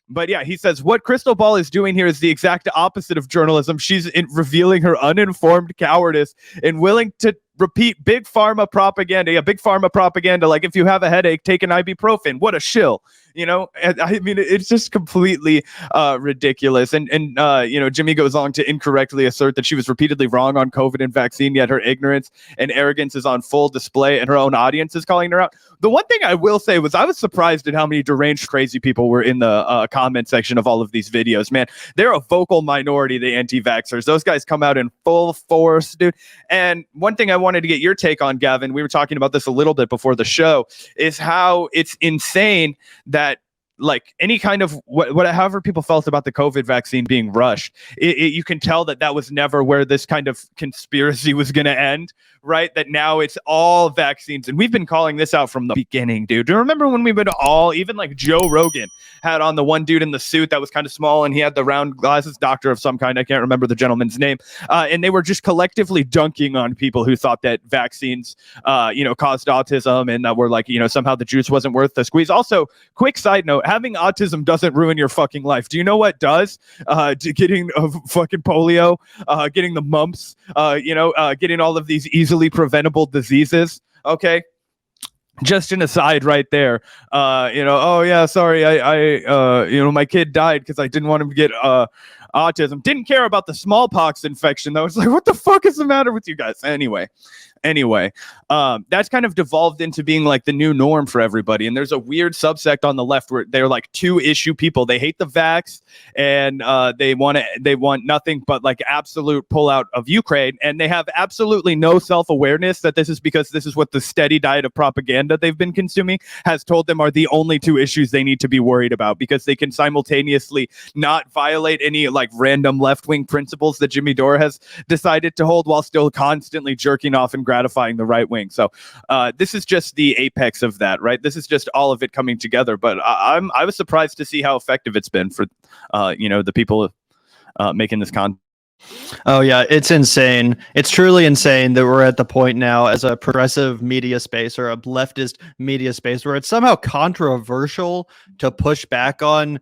But yeah, he says what Krystal Ball is doing here is the exact opposite of journalism. She's revealing her uninformed cowardice and willing to repeat big pharma propaganda. Yeah, big pharma propaganda. Like, if you have a headache, take an ibuprofen. What a shill. I mean, it's just completely ridiculous. And Jimmy goes on to incorrectly assert that she was repeatedly wrong on COVID and vaccine, yet her ignorance and arrogance is on full display, and her own audience is calling her out. The one thing I will say was I was surprised at how many deranged, crazy people were in the comment section of all of these videos, man. They're a vocal minority, the anti-vaxxers. Those guys come out in full force, dude. And one thing I wanted to get your take on, Gavin, we were talking about this a little bit before the show, is how it's insane that like any kind of however people felt about the COVID vaccine being rushed, you can tell that was never where this kind of conspiracy was going to end, right? That now it's all vaccines. And we've been calling this out from the beginning, dude. Do you remember when we would all, even like Joe Rogan had on the one dude in the suit that was kind of small and he had the round glasses, doctor of some kind. I can't remember the gentleman's name. And they were just collectively dunking on people who thought that vaccines, caused autism and that were like, somehow the juice wasn't worth the squeeze. Also, quick side note, having autism doesn't ruin your fucking life. Do you know what does? Getting fucking polio, getting the mumps, getting all of these easily preventable diseases. Okay. Just an aside right there. Oh yeah, sorry. I my kid died because I didn't want him to get autism. Didn't care about the smallpox infection though. It's like, what the fuck is the matter with you guys? Anyway, that's kind of devolved into being like the new norm for everybody. And there's a weird subsect on the left where they're like two issue people. They hate the vax and they want nothing but like absolute pullout of Ukraine. And they have absolutely no self-awareness that this is because this is what the steady diet of propaganda they've been consuming has told them are the only two issues they need to be worried about, because they can simultaneously not violate any like random left-wing principles that Jimmy Dore has decided to hold while still constantly jerking off and gratifying the right wing. So this is just the apex of that, right? This is just all of it coming together. But I was surprised to see how effective it's been for the people making this content. Oh yeah, it's insane. It's truly insane that we're at the point now as a progressive media space or a leftist media space where it's somehow controversial to push back on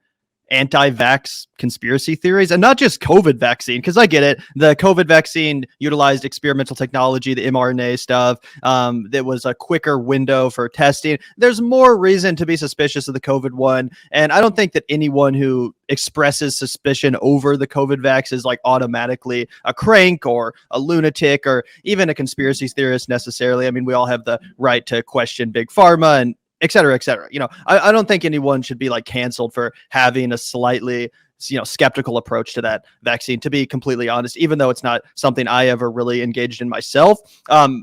anti-vax conspiracy theories, and not just COVID vaccine, because I get it. The COVID vaccine utilized experimental technology, the mRNA stuff. That was a quicker window for testing. There's more reason to be suspicious of the COVID one, and I don't think that anyone who expresses suspicion over the COVID vax is like automatically a crank or a lunatic or even a conspiracy theorist necessarily. I mean, we all have the right to question big pharma and et cetera, et cetera. I don't think anyone should be like canceled for having a slightly, skeptical approach to that vaccine, to be completely honest, even though it's not something I ever really engaged in myself.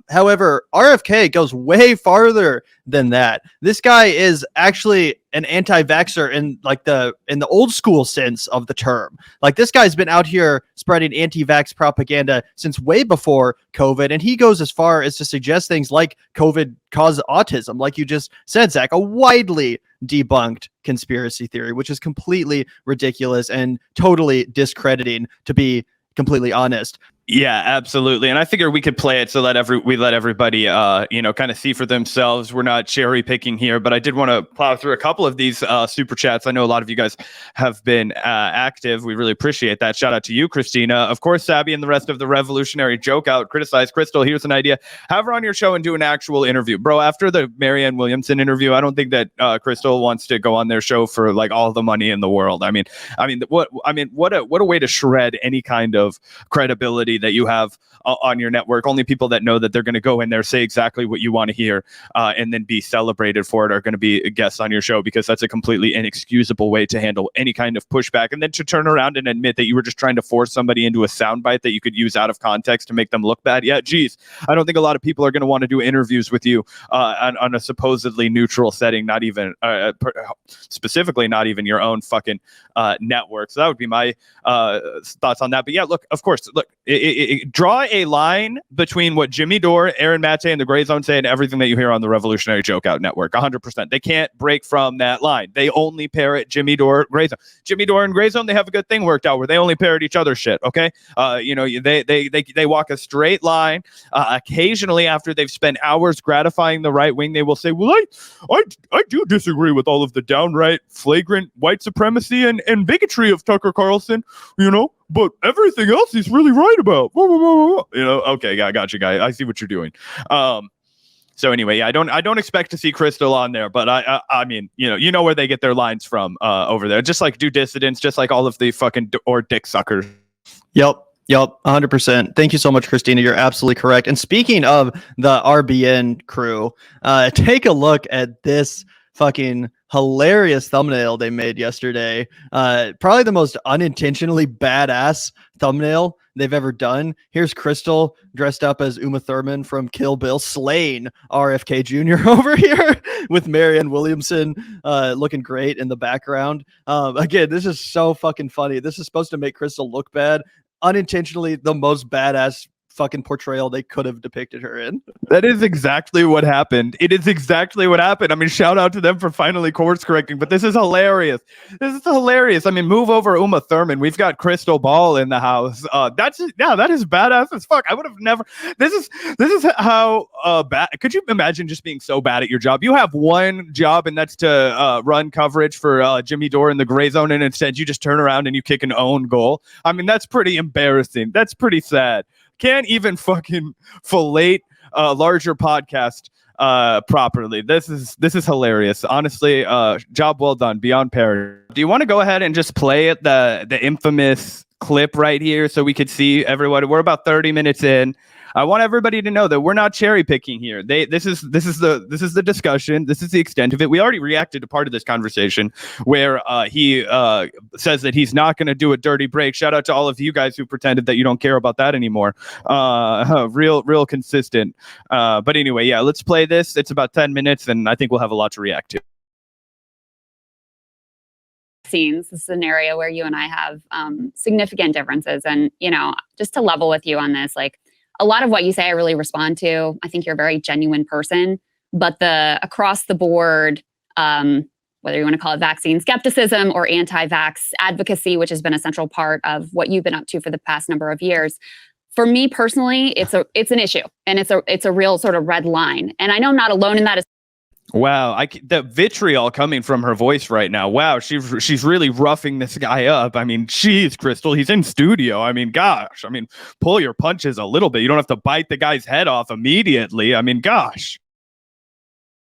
However, RFK goes way farther than that. This guy is actually an anti-vaxxer in the old school sense of the term. Like, this guy's been out here spreading anti-vax propaganda since way before COVID, and he goes as far as to suggest things like COVID caused autism, like you just said, Zach, a widely debunked conspiracy theory, which is completely ridiculous and totally discrediting, to be completely honest. Yeah, absolutely. And I figure we could play it so that we let everybody, kind of see for themselves. We're not cherry picking here, but I did want to plow through a couple of these super chats. I know a lot of you guys have been active. We really appreciate that. Shout out to you, Christina. Of course, Sabby and the rest of the revolutionary joke out, criticize Krystal. Here's an idea. Have her on your show and do an actual interview. Bro, after the Marianne Williamson interview, I don't think that Krystal wants to go on their show for like all the money in the world. What a way to shred any kind of credibility that you have on your network. Only people that know that they're going to go in there, say exactly what you want to hear, and then be celebrated for it are going to be guests on your show, because that's a completely inexcusable way to handle any kind of pushback. And then to turn around and admit that you were just trying to force somebody into a soundbite that you could use out of context to make them look bad. Yeah, geez, I don't think a lot of people are going to want to do interviews with you on a supposedly neutral setting, not even specifically not even your own fucking network. So that would be my thoughts on that. But yeah, look, of course, look, draw a line between what Jimmy Dore, Aaron Mate, and the Gray Zone say and everything that you hear on the Revolutionary Joke Out Network. 100%. They can't break from that line. They only parrot Jimmy Dore, Gray Zone. Jimmy Dore and Gray Zone, they have a good thing worked out where they only parrot each other's shit. Okay, they walk a straight line. Occasionally, after they've spent hours gratifying the right wing, they will say, "Well, I do disagree with all of the downright flagrant white supremacy and bigotry of Tucker Carlson, but everything else he's really right about." Okay, I got you, guy. I see what you're doing. So anyway, I don't expect to see Krystal on there, but I mean, you know where they get their lines from over there. Just like Do Dissidents, just like all of the fucking or dick suckers. Yep, 100%. Thank you so much, Christina. You're absolutely correct. And speaking of the RBN crew, take a look at this fucking hilarious thumbnail they made yesterday. Probably the most unintentionally badass thumbnail they've ever done. Here's Krystal dressed up as Uma Thurman from Kill Bill, slaying RFK Jr. over here with Marianne Williamson looking great in the background. Again, this is so fucking funny. This is supposed to make Krystal look bad. Unintentionally, the most badass fucking portrayal they could have depicted her in. That is exactly what happened. It is exactly what happened. I mean, shout out to them for finally course correcting, but this is hilarious. I mean, move over Uma Thurman. We've got Krystal Ball in the house. That is badass as fuck. I would have never. This is how bad. Could you imagine just being so bad at your job? You have one job, and that's to run coverage for Jimmy Dore in the Gray Zone, and instead you just turn around and you kick an own goal. I mean, that's pretty embarrassing. That's pretty sad. Can't even fucking fillet a larger podcast properly. This is hilarious. Honestly, job well done. Beyond parody. Do you want to go ahead and just play it, the infamous clip right here so we could see everyone? We're about 30 minutes in. I want everybody to know that we're not cherry picking here. This is the discussion. This is the extent of it. We already reacted to part of this conversation where he says that he's not going to do a dirty break. Shout out to all of you guys who pretended that you don't care about that anymore. Real consistent. But anyway, yeah, let's play this. It's about 10 minutes, and I think we'll have a lot to react to. This is an area where you and I have significant differences, and just to level with you on this, like, a lot of what you say I really respond to. I think you're a very genuine person, but the across the board, whether you want to call it vaccine skepticism or anti-vaxx advocacy, which has been a central part of what you've been up to for the past number of years, for me personally, it's an issue, and it's a real sort of red line. And I know I'm not alone in that. Wow, the vitriol coming from her voice right now. Wow, she's really roughing this guy up. I mean, geez, Krystal, he's in studio. I mean, gosh. I mean, pull your punches a little bit. You don't have to bite the guy's head off immediately. I mean, gosh.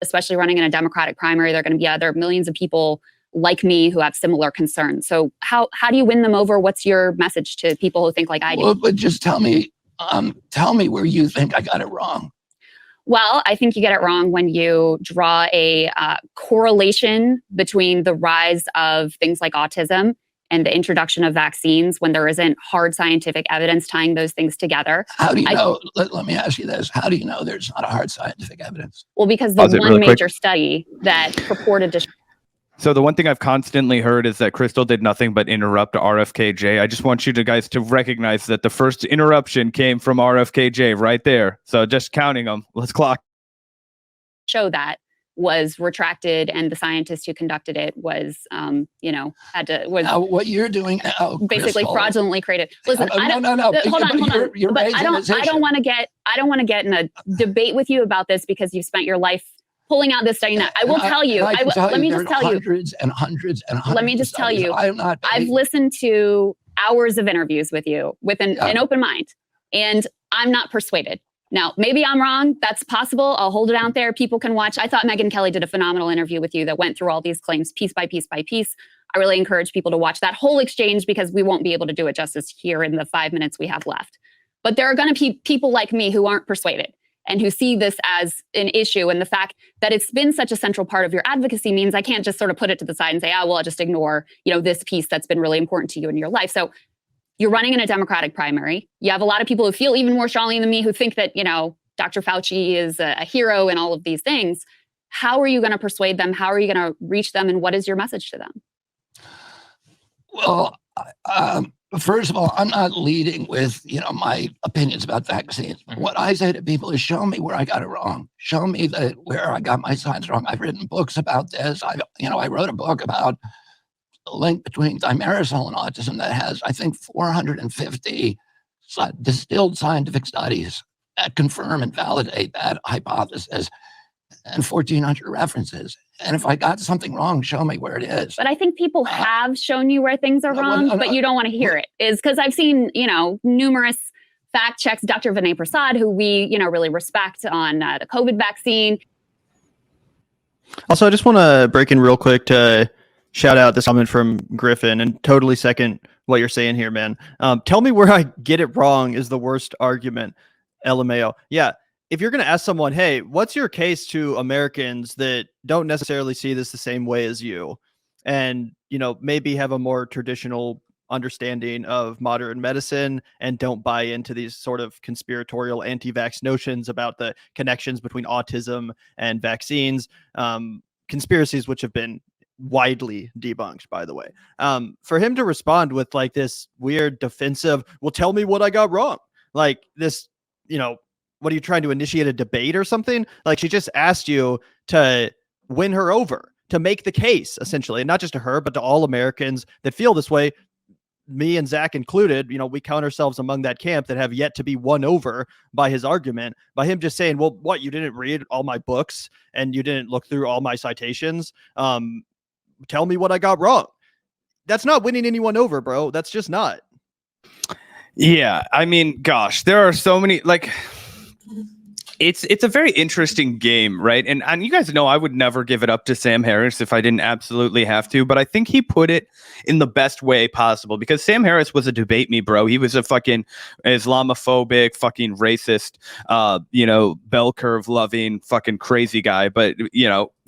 Especially running in a Democratic primary, there are going to be other millions of people like me who have similar concerns. So how do you win them over? What's your message to people who think like I do? Well, but just tell me where you think I got it wrong. Well, I think you get it wrong when you draw a correlation between the rise of things like autism and the introduction of vaccines when there isn't hard scientific evidence tying those things together. How do you know? Let me ask you this. How do you know there's not a hard scientific evidence? Well, because the one major study that purported to... So the one thing I've constantly heard is that Krystal did nothing but interrupt RFKJ. I just want you guys to recognize that the first interruption came from RFKJ right there. So just counting them. Let's clock. Show that was retracted, and the scientist who conducted it was, Now, what you're doing now, basically Krystal, fraudulently created. Listen, no. Hold on. You're but I don't want to get in a debate with you about this because you've spent your life pulling out this study. That I will tell you. Let me just tell you. Hundreds and hundreds and hundreds. Let me just tell you. I've listened to hours of interviews with you with an open mind, and I'm not persuaded. Now, maybe I'm wrong. That's possible. I'll hold it out there. People can watch. I thought Megyn Kelly did a phenomenal interview with you that went through all these claims piece by piece by piece. I really encourage people to watch that whole exchange because we won't be able to do it justice here in the 5 minutes we have left. But there are going to be people like me who aren't persuaded and who see this as an issue. And the fact that it's been such a central part of your advocacy means I can't just sort of put it to the side and say, I'll just ignore, this piece that's been really important to you in your life. So you're running in a Democratic primary. You have a lot of people who feel even more strongly than me who think that, Dr. Fauci is a hero and all of these things. How are you going to persuade them? How are you going to reach them? And what is your message to them? Well, First of all, I'm not leading with, my opinions about vaccines. What I say to people is, show me where I got it wrong. Show me where I got my science wrong. I've written books about this. I wrote a book about the link between thimerosal and autism that has, I think, 450 distilled scientific studies that confirm and validate that hypothesis, and 1,400 references. And if I got something wrong, show me where it is. But I think people have shown you where things are wrong, but you don't want to hear it. Is because I've seen, numerous fact checks. Dr. Vinay Prasad, who we, really respect on the COVID vaccine. Also, I just want to break in real quick to shout out this comment from Griffin and totally second what you're saying here, man. Tell me where I get it wrong is the worst argument. LMAO. Yeah. If you're going to ask someone, hey, what's your case to Americans that don't necessarily see this the same way as you, and, maybe have a more traditional understanding of modern medicine and don't buy into these sort of conspiratorial anti-vax notions about the connections between autism and vaccines, conspiracies which have been widely debunked, by the way. For him to respond with like this weird defensive, well, tell me what I got wrong. Like this, what are you trying to initiate a debate or something? Like she just asked you to win her over, to make the case, essentially, and not just to her, but to all Americans that feel this way. Me and Zach included, we count ourselves among that camp that have yet to be won over by his argument, by him just saying, well, what, you didn't read all my books and you didn't look through all my citations. Tell me what I got wrong. That's not winning anyone over, bro. That's just not. Yeah. I mean, gosh, there are so many, like, it's a very interesting game, right? And you guys know I would never give it up to Sam Harris if I didn't absolutely have to, but I think he put it in the best way possible, because Sam Harris was a debate me, bro. He was a fucking Islamophobic, fucking racist, bell curve loving fucking crazy guy. But,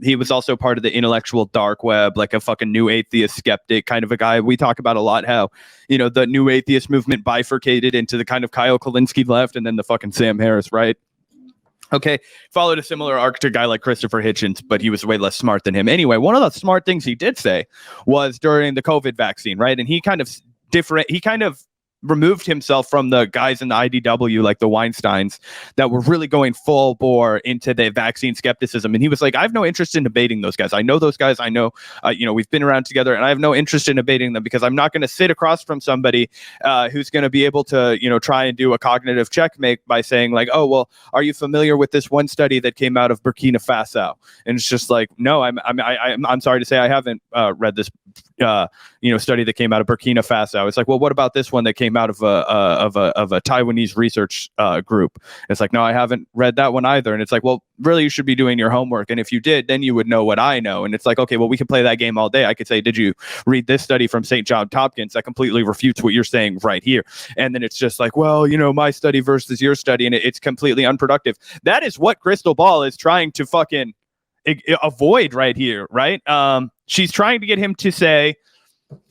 he was also part of the intellectual dark web, like a fucking new atheist skeptic kind of a guy. We talk about a lot how, the new atheist movement bifurcated into the kind of Kyle Kulinski left and then the fucking Sam Harris, right? Okay, followed a similar arc to a guy like Christopher Hitchens, but he was way less smart than him. Anyway, one of the smart things he did say was during the COVID vaccine, right? And he kind of removed himself from the guys in the IDW, like the Weinsteins, that were really going full bore into the vaccine skepticism. And he was like, I have no interest in debating those guys. I know those guys. I know, we've been around together, and I have no interest in debating them, because I'm not going to sit across from somebody who's going to be able to, try and do a cognitive checkmate by saying like, oh, well, are you familiar with this one study that came out of Burkina Faso? And it's just like, no, I'm sorry to say I haven't read this study that came out of Burkina Faso. It's like, well, what about this one that came out of a Taiwanese research group? It's like, no, I haven't read that one either. And it's like, well, really, you should be doing your homework. And if you did, then you would know what I know. And it's like, okay, well, we can play that game all day. I could say, did you read this study from St. Johns Hopkins that completely refutes what you're saying right here? And then it's just like, well, my study versus your study, and it's completely unproductive. That is what Krystal Ball is trying to fucking avoid right here, right? She's trying to get him to say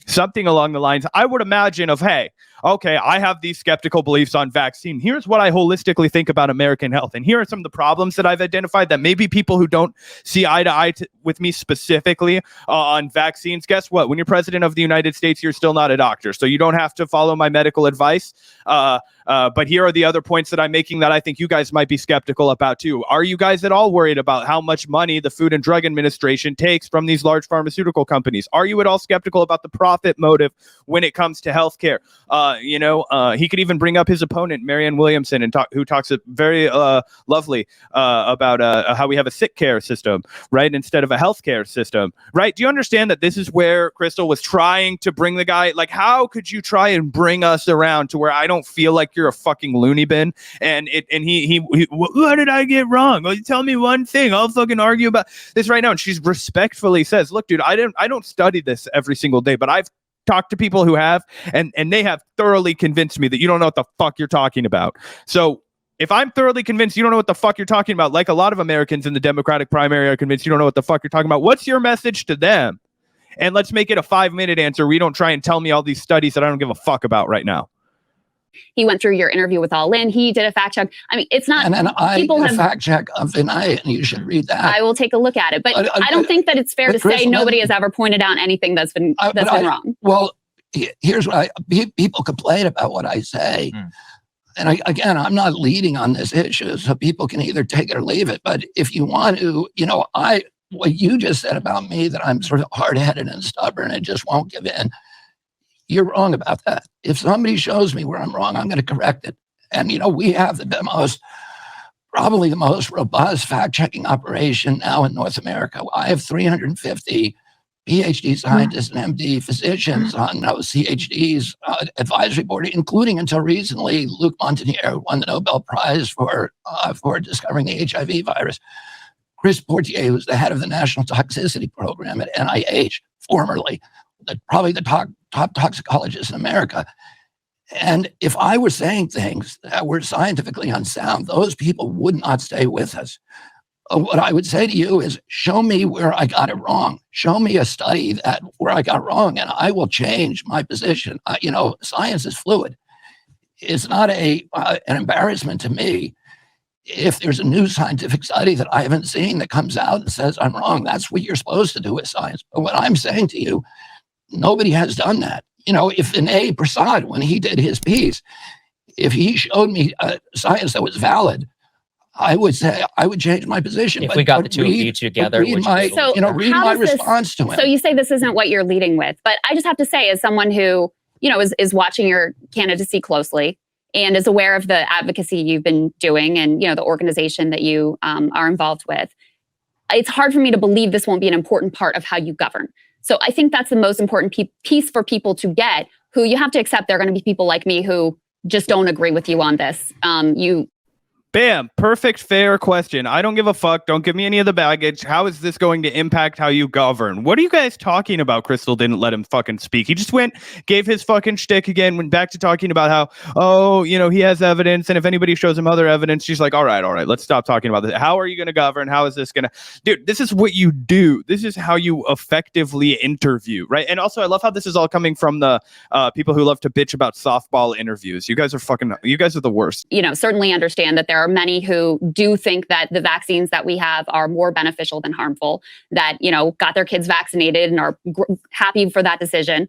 something along the lines, I would imagine, of, hey, okay, I have these skeptical beliefs on vaccine. Here's what I holistically think about American health. And here are some of the problems that I've identified that maybe people who don't see eye to eye with me specifically on vaccines. Guess what? When you're president of the United States, you're still not a doctor. So you don't have to follow my medical advice. But here are the other points that I'm making that I think you guys might be skeptical about too. Are you guys at all worried about how much money the Food and Drug Administration takes from these large pharmaceutical companies? Are you at all skeptical about the profit motive when it comes to healthcare? He could even bring up his opponent, Marianne Williamson, and who talks very lovely about how we have a sick care system, right, instead of a healthcare system, right? Do you understand that this is where Krystal was trying to bring the guy? Like, how could you try and bring us around to where I don't feel like you're a fucking loony bin? And he what did I get wrong? Well, tell me one thing. I'll fucking argue about this right now. And she's respectfully says, look, dude, I don't study this every single day, but I've talked to people who have, and they have thoroughly convinced me that you don't know what the fuck you're talking about. So if I'm thoroughly convinced you don't know what the fuck you're talking about, like a lot of Americans in the Democratic primary are convinced you don't know what the fuck you're talking about, what's your message to them? And let's make it a 5-minute answer where you don't try and tell me all these studies that I don't give a fuck about right now. He went through your interview with All In. He did a fact check. I mean, it's not. And I did a fact check of Vinay, and you should read that. I will take a look at it. But I don't think that it's fair to say nobody has ever pointed out anything that's been wrong. Well, here's what people complain about what I say. And again, I'm not leading on this issue, so people can either take it or leave it. But if you want to, what you just said about me, that I'm sort of hard-headed and stubborn and just won't give in, you're wrong about that. If somebody shows me where I'm wrong, I'm going to correct it. And, we have probably the most robust fact-checking operation now in North America. I have 350 PhD scientists and MD physicians on CHD's advisory board, including until recently Luc Montagnier, who won the Nobel Prize for discovering the HIV virus. Chris Portier, who's the head of the National Toxicity Program at NIH, formerly, probably the top toxicologist in America. And if I were saying things that were scientifically unsound, those people would not stay with us. What I would say to you is, show me where I got it wrong. Show me a study where I got wrong, and I will change my position. Science is fluid. It's not an embarrassment to me if there's a new scientific study that I haven't seen that comes out and says I'm wrong. That's what you're supposed to do with science. But what I'm saying to you, nobody has done that. If Vinay Prasad, when he did his piece, if he showed me science that was valid, I would say I would change my position. If we got the two of you together, read my response to him. So you say this isn't what you're leading with, but I just have to say, as someone who is watching your candidacy closely and is aware of the advocacy you've been doing and the organization that you are involved with, it's hard for me to believe this won't be an important part of how you govern. So I think that's the most important piece for people to get. Who you have to accept, there are going to be people like me who just don't agree with you on this. Bam. Perfect, fair question. I don't give a fuck. Don't give me any of the baggage. How is this going to impact how you govern? What are you guys talking about? Krystal didn't let him fucking speak. He just gave his fucking shtick again, went back to talking about how, he has evidence. And if anybody shows him other evidence, she's like, all right, let's stop talking about this. How are you going to govern? How is this going to... Dude, this is what you do. This is how you effectively interview, right? And also, I love how this is all coming from the people who love to bitch about softball interviews. You guys are the worst. Certainly understand that there are many who do think that the vaccines that we have are more beneficial than harmful, that, got their kids vaccinated and are happy for that decision.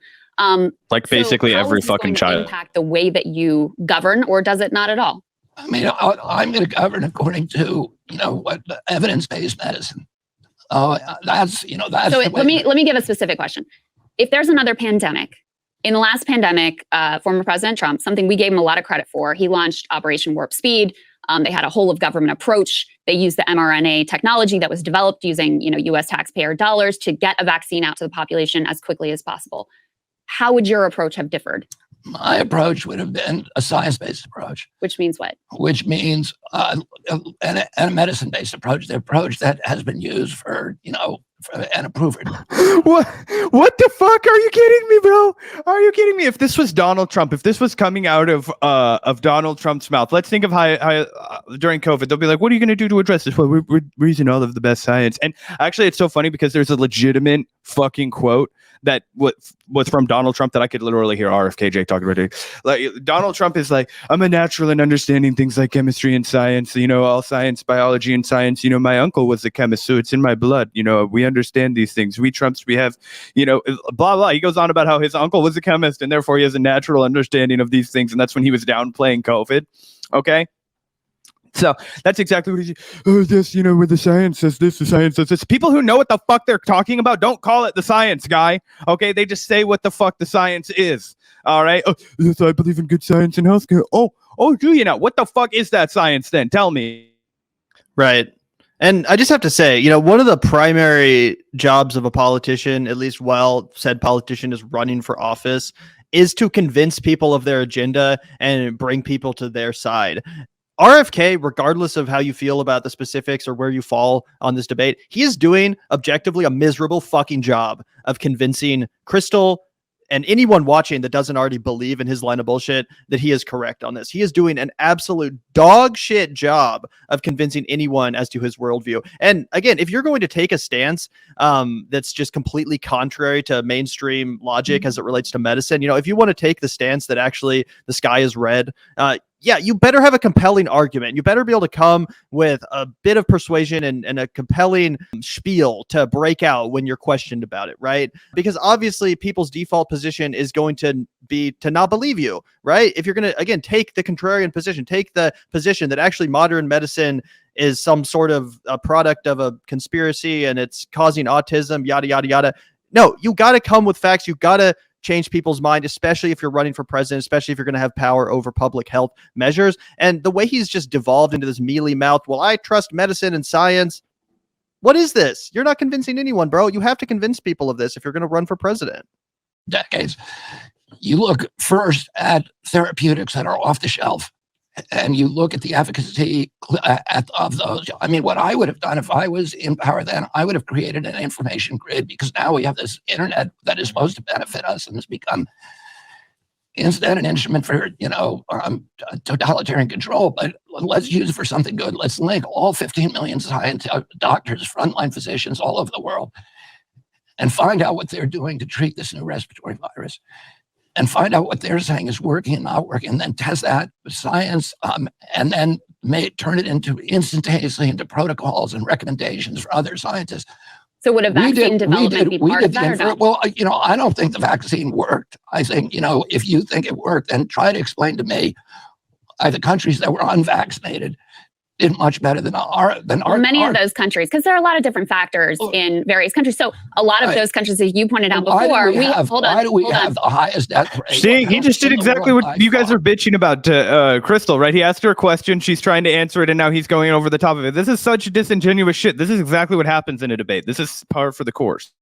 Basically every fucking child. Impact the way that you govern, or does it not at all? I mean, I'm going to govern according to, what evidence-based medicine. That's. So let me give a specific question. If there's another pandemic, in the last pandemic, former President Trump, something we gave him a lot of credit for, he launched Operation Warp Speed. They had a whole of government approach. They used the mRNA technology that was developed using, U.S. taxpayer dollars to get a vaccine out to the population as quickly as possible. How would your approach have differed? My approach would have been a science-based approach. Which means what? Which means a medicine-based approach, the approach that has been used for and approved. What the fuck? Are you kidding me, bro? Are you kidding me? If this was Donald Trump, if this was coming out of Donald Trump's mouth, let's think of how during COVID, they'll be like, what are you going to do to address this? Well, we're using all of the best science. And actually, it's so funny because there's a legitimate fucking quote that was from Donald Trump that I could literally hear RFK Jr talking about it. Like, Donald Trump is like, I'm a natural in understanding things like chemistry and science, all science, biology and science. My uncle was a chemist, so it's in my blood. We understand these things. We Trumps, we have, blah, blah. He goes on about how his uncle was a chemist and therefore he has a natural understanding of these things. And that's when he was downplaying COVID. Okay. So that's exactly what he's, where the science says this, the science says this. People who know what the fuck they're talking about, don't call it the science, guy. Okay, they just say what the fuck the science is. All right. So I believe in good science and healthcare. Oh, do you now? What the fuck is that science then? Tell me. Right. And I just have to say, one of the primary jobs of a politician, at least while said politician is running for office, is to convince people of their agenda and bring people to their side. RFK, regardless of how you feel about the specifics or where you fall on this debate, he is doing objectively a miserable fucking job of convincing Krystal and anyone watching that doesn't already believe in his line of bullshit that he is correct on this. He is doing an absolute dog shit job of convincing anyone as to his worldview. And again, if you're going to take a stance that's just completely contrary to mainstream logic as it relates to medicine, if you want to take the stance that actually the sky is red, yeah, you better have a compelling argument. You better be able to come with a bit of persuasion and a compelling spiel to break out when you're questioned about it, right? Because obviously people's default position is going to be to not believe you, right? If you're going to, again, take the contrarian position, take the position that actually modern medicine is some sort of a product of a conspiracy and it's causing autism, yada, yada, yada. No, you got to come with facts. You got to change people's mind, especially if you're running for president, especially if you're going to have power over public health measures. And the way he's just devolved into this mealy mouth, well, I trust medicine and science. What is this? You're not convincing anyone, bro. You have to convince people of this if you're going to run for president. Decades. You look first at therapeutics that are off the shelf, and you look at the efficacy of those. I mean, what I would have done if I was in power then, I would have created an information grid, because now we have this internet that is supposed to benefit us and has become instead an instrument for, totalitarian control. But let's use it for something good. Let's link all 15 million scientists, doctors, frontline physicians all over the world and find out what they're doing to treat this new respiratory virus. And find out what they're saying is working and not working, and then test that with science, and then turn it instantaneously into protocols and recommendations for other scientists. So would a vaccine development be part of that or not? Well, I don't think the vaccine worked. I think, if you think it worked, then try to explain to me the countries that were unvaccinated did much better than many of those countries, because there are a lot of different factors in various countries. So a lot of those countries, as you pointed out before, why do we have the highest death rate? See, he just did exactly what you guys are bitching about to Krystal, right? He asked her a question, she's trying to answer it, and now he's going over the top of it. This is such disingenuous shit. This is exactly what happens in a debate. This is par for the course.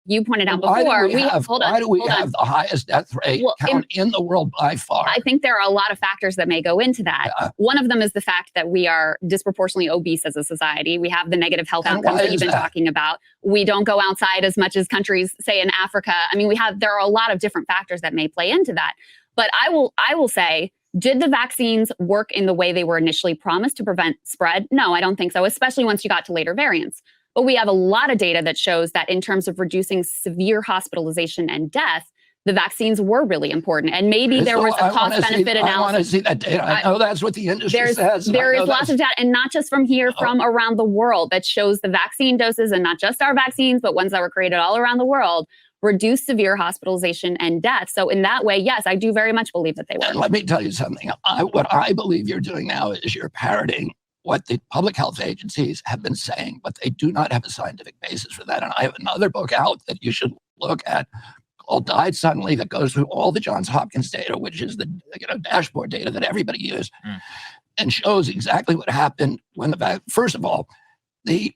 You pointed out before. Why do we have the highest death rate in the world by far? I think there are a lot of factors that may go into that. One of them is the fact that we are disproportionately obese as a society. We have the negative health outcomes that you've been talking about. We don't go outside as much as countries, say, in Africa. I mean, there are a lot of different factors that may play into that. But I will say, did the vaccines work in the way they were initially promised to prevent spread? No, I don't think so, especially once you got to later variants. But we have a lot of data that shows that in terms of reducing severe hospitalization and death, the vaccines were really important. And maybe there was a cost-benefit analysis. I want to see that data. I know that's what the industry says. There is lots of data, and not just from here, from around the world, that shows the vaccine doses, and not just our vaccines, but ones that were created all around the world, reduce severe hospitalization and death. So in that way, yes, I do very much believe that they were. And let me tell you something. What I believe you're doing now is you're parroting what the public health agencies have been saying, but they do not have a scientific basis for that. And I have another book out that you should look at called Died Suddenly, that goes through all the Johns Hopkins data, which is the dashboard data that everybody used, and shows exactly what happened when first of all, the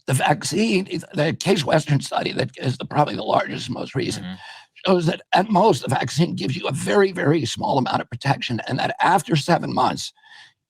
vaccine, the Case Western study that is probably the largest, most recent, shows that at most the vaccine gives you a very, very small amount of protection, and that after 7 months,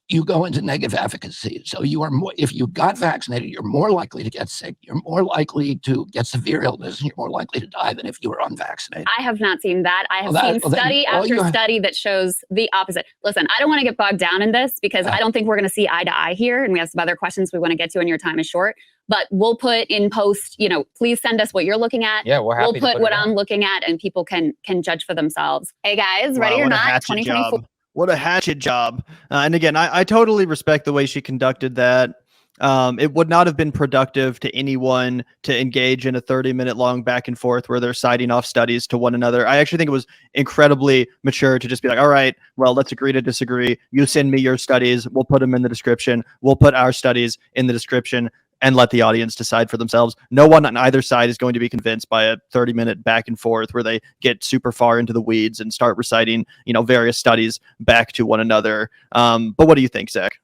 you go into negative efficacy. So if you got vaccinated, you're more likely to get sick. You're more likely to get severe illness, and you're more likely to die than if you were unvaccinated. I have not seen that. I have seen study after study that shows the opposite. Listen, I don't want to get bogged down in this, because I don't think we're going to see eye to eye here. And we have some other questions we want to get to, and your time is short. But we'll put in post, please send us what you're looking at. Yeah, we're happy. We'll put what I'm looking at, and people can judge for themselves. Hey guys, ready or not? 2024. What a hatchet job. And again, I totally respect the way she conducted that. It would not have been productive to anyone to engage in a 30-minute long back and forth where they're citing off studies to one another. I actually think it was incredibly mature to just be like, all right, well, let's agree to disagree. You send me your studies. We'll put them in the description. We'll put our studies in the description and let the audience decide for themselves. No one on either side is going to be convinced by a 30-minute back and forth where they get super far into the weeds and start reciting, various studies back to one another. But what do you think, Zach?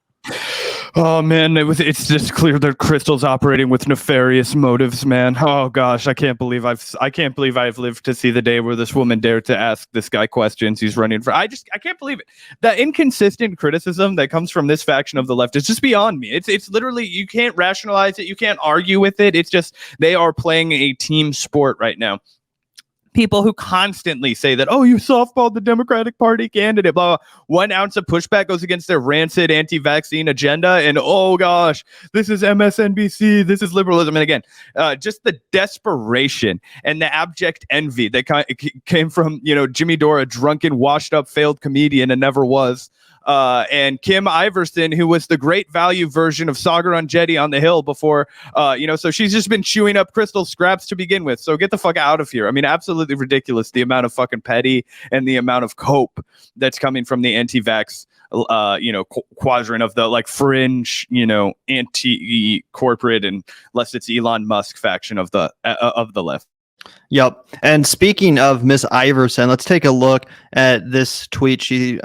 Oh man, it's just clear that Krystal's operating with nefarious motives, man. Oh gosh, I can't believe I've lived to see the day where this woman dared to ask this guy questions he's running for. I can't believe it. The inconsistent criticism that comes from this faction of the left is just beyond me. It's literally, you can't rationalize it, you can't argue with it. It's just, they are playing a team sport right now. people who constantly say that, oh, you softballed the Democratic Party candidate, blah, blah. 1 ounce of pushback goes against their rancid anti-vaccine agenda. And oh gosh, this is MSNBC, this is liberalism. And again, just the desperation and the abject envy that came from, Jimmy Dore, a drunken, washed up, failed comedian and never was. And Kim Iversen, who was the great value version of Sagaran Jetty on the Hill before, so she's just been chewing up Krystal scraps to begin with. So get the fuck out of here. I mean, absolutely ridiculous, the amount of fucking petty and the amount of cope that's coming from the anti-vax, quadrant of the like fringe, anti-corporate and unless it's Elon Musk faction of the left. Yep. And speaking of Miss Iversen, let's take a look at this tweet she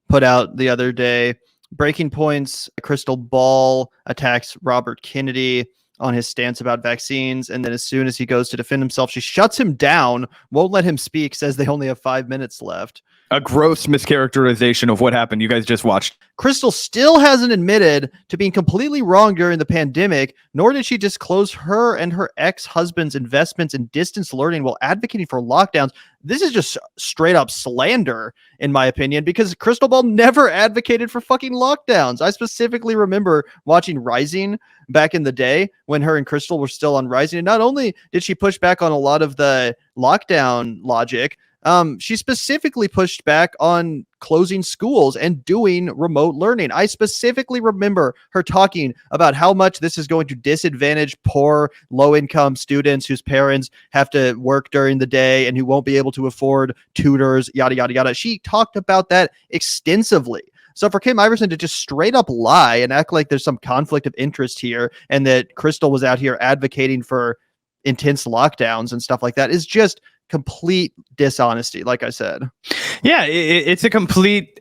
put out the other day. Breaking points: Krystal Ball attacks Robert Kennedy on his stance about vaccines, and then as soon as he goes to defend himself, she shuts him down, won't let him speak, says they only have 5 minutes left. A gross mischaracterization of what happened. You guys just watched. Krystal still hasn't admitted to being completely wrong during the pandemic, nor did she disclose her and her ex-husband's investments in distance learning while advocating for lockdowns. This is just straight up slander, in my opinion, because Krystal Ball never advocated for fucking lockdowns. I specifically remember watching Rising back in the day when her and Krystal were still on Rising. And not only did she push back on a lot of the lockdown logic, she specifically pushed back on closing schools and doing remote learning. I specifically remember her talking about how much this is going to disadvantage poor, low-income students whose parents have to work during the day and who won't be able to afford tutors, yada, yada, yada. She talked about that extensively. So for Kim Iversen to just straight up lie and act like there's some conflict of interest here and that Krystal was out here advocating for intense lockdowns and stuff like that is just complete dishonesty, like I said. Yeah, it's a complete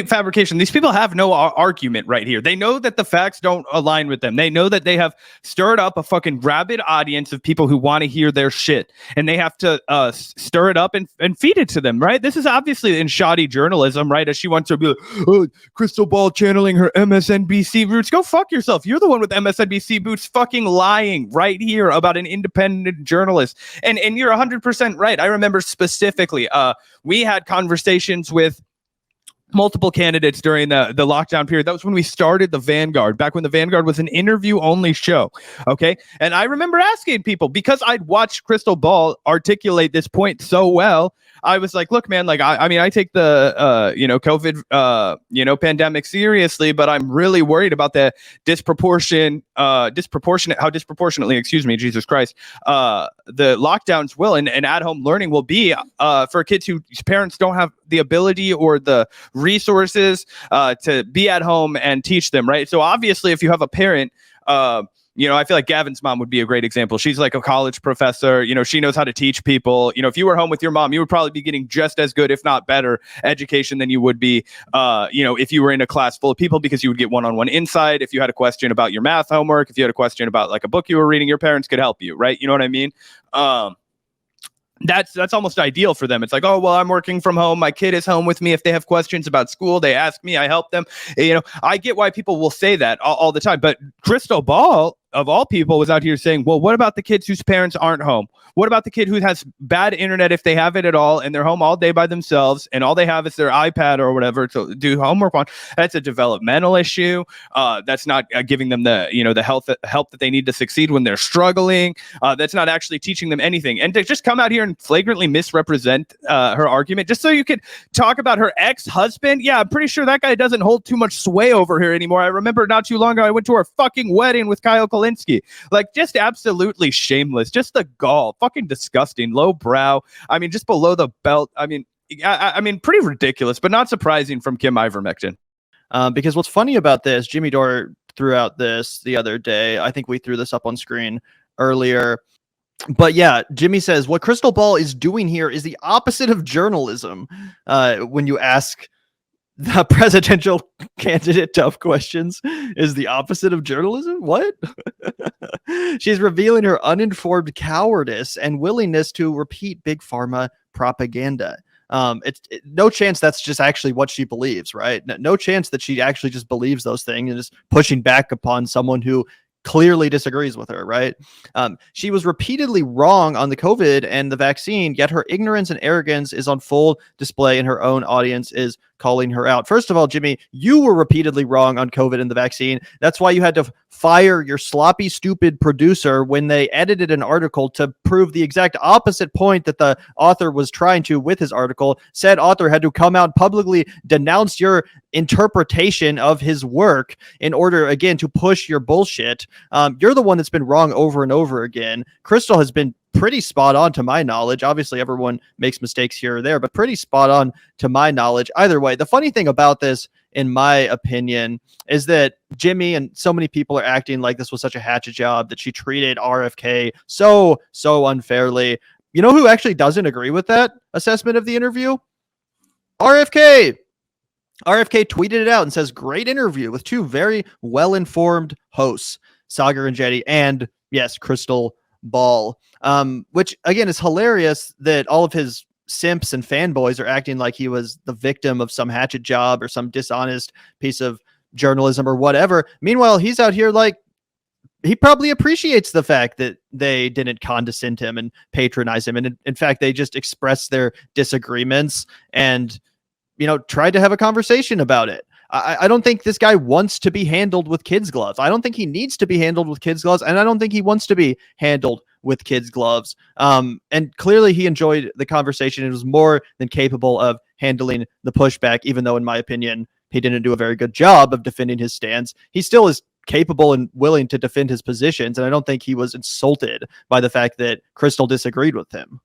fabrication. These people have no argument right here. They know that the facts don't align with them. They know that they have stirred up a fucking rabid audience of people who want to hear their shit, and they have to stir it up and feed it to them, right? This is obviously in shoddy journalism, right? As she wants to be like, oh, Krystal Ball channeling her MSNBC roots. Go fuck yourself. You're the one with MSNBC boots fucking lying right here about an independent journalist. And you're 100% right. I remember specifically, we had conversations with multiple candidates during the lockdown period. That was when we started the Vanguard, back when the Vanguard was an interview only show. Okay. And I remember asking people, because I'd watched Krystal Ball articulate this point so well, I was like, look, man, like, I mean, I take the, COVID, pandemic seriously, but I'm really worried about the disproportionately, Jesus Christ, the lockdowns will and at-home learning will be for kids whose parents don't have the ability or the resources to be at home and teach them, right? So obviously, if you have a parent, I feel like Gavin's mom would be a great example. She's like a college professor. She knows how to teach people. If you were home with your mom, you would probably be getting just as good, if not better, education than you would be, if you were in a class full of people, because you would get one-on-one insight. If you had a question about your math homework, if you had a question about like a book you were reading, your parents could help you, right? You know what I mean? That's almost ideal for them. It's like, oh, well, I'm working from home. My kid is home with me. If they have questions about school, they ask me, I help them. I get why people will say that all the time. But Krystal Ball, of all people, was out here saying, well, what about the kids whose parents aren't home? What about the kid who has bad internet, if they have it at all, and they're home all day by themselves, and all they have is their iPad or whatever to do homework on? That's a developmental issue. That's not giving them the help that they need to succeed when they're struggling. That's not actually teaching them anything. And to just come out here and flagrantly misrepresent her argument, just so you could talk about her ex-husband. Yeah, I'm pretty sure that guy doesn't hold too much sway over here anymore. I remember not too long ago, I went to her fucking wedding with Kyle Kulinski. Like, just absolutely shameless. Just the gall. Fucking disgusting. Low brow. I mean, just below the belt. I mean, pretty ridiculous, but not surprising from Kim Ivermectin. Because what's funny about this, Jimmy Dore threw out this the other day. I think we threw this up on screen earlier. But yeah, Jimmy says, what Krystal Ball is doing here is the opposite of journalism. When you ask the presidential candidate tough questions is the opposite of journalism? What? She's revealing her uninformed cowardice and willingness to repeat big pharma propaganda. It's no chance that's just actually what she believes, right? No chance that she actually just believes those things and is pushing back upon someone who clearly disagrees with her, right? She was repeatedly wrong on the COVID and the vaccine, yet her ignorance and arrogance is on full display, and her own audience is calling her out. First of all, Jimmy, you were repeatedly wrong on COVID and the vaccine. That's why you had to fire your sloppy, stupid producer when they edited an article to prove the exact opposite point that the author was trying to with his article. Said author had to come out publicly, denounce your interpretation of his work in order, again, to push your bullshit. You're the one that's been wrong over and over again. Krystal has been pretty spot on to my knowledge. Obviously, everyone makes mistakes here or there, but pretty spot on to my knowledge. Either way, the funny thing about this, in my opinion, is that Jimmy and so many people are acting like this was such a hatchet job, that she treated RFK so unfairly. You know who actually doesn't agree with that assessment of the interview? RFK. RFK tweeted it out and says, great interview with two very well-informed hosts, Sagar and Jetty, and yes, Krystal Ball. Which again is hilarious that all of his simps and fanboys are acting like he was the victim of some hatchet job or some dishonest piece of journalism or whatever. Meanwhile, he's out here like, he probably appreciates the fact that they didn't condescend him and patronize him. And in fact, they just expressed their disagreements and, tried to have a conversation about it. I don't think this guy wants to be handled with kids' gloves. I don't think he needs to be handled with kids' gloves, and I don't think he wants to be handled with kids' gloves. And clearly he enjoyed the conversation and was more than capable of handling the pushback, even though, in my opinion, he didn't do a very good job of defending his stance. He still is capable and willing to defend his positions, and I don't think he was insulted by the fact that Krystal disagreed with him.